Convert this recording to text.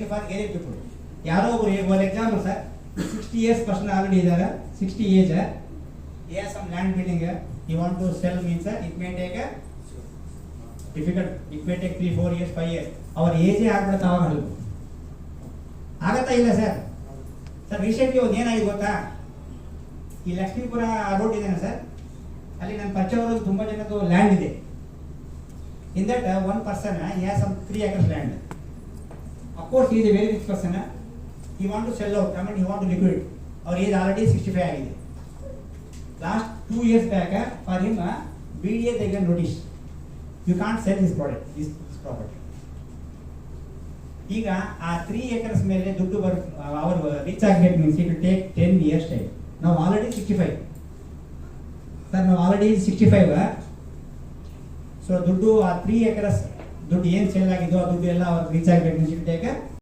Especially for age people. ಯಾರೋ ಒಬ್ರು ಒಂದು example sir, 60 years person already ಇದ್ದಾರೆ, 60 age, he has some land building, he want to sell means it may take a difficult, it may take 3-4 years 5 years. ಅವ್ರ ಏಜೇ ಆಗ್ಬಿಡುತ್ತೆ ಅವಾಗ ಅಲ್ವ, ಆಗತ್ತಾ ಇಲ್ಲ ಸರ್? ಸರ್ ರೀಸೆಂಟ್ಲಿ ಒಂದು ಏನಾಗಿದೆ ಗೊತ್ತಾ, ಈ ಲಕ್ಷ್ಮೀಪುರ ರೋಡ್ ಇದೆನಾ ಸರ್, ಅಲ್ಲಿ ನನ್ನ ಪರಿಚಯವರು ತುಂಬ ಜನದ್ದು ಲ್ಯಾಂಡ್ ಇದೆ. In that one person he has some 3 acres land. Of course he is a very rich person, he want to sell out, I mean he want to liquidate. Our age already 65 ಆಗಿದೆ. Last 2 years back for him BDA they can notice, you can't sell this product, this property. ಈಗ ಆ 3 acres ಮೇಲೆ ದುಡ್ಡು ಅವರು reach ಆಗಬೇಕು means it will take 10 years time. ನಾವು already 65 sir, ನಾವು already 65. So ದುಡ್ಡು ಆ 3 acres ದುಡ್ಡು ಏನು ಸೇಲ್ ಆಗಿದ್ದು ಆ ದುಡ್ಡು ಎಲ್ಲ ಅವ್ರಿಗೆ ರೀಚ್ ಆಗಬೇಕು ಮೀನ್ಸ್ ಇಟ್ ಟೇಕ್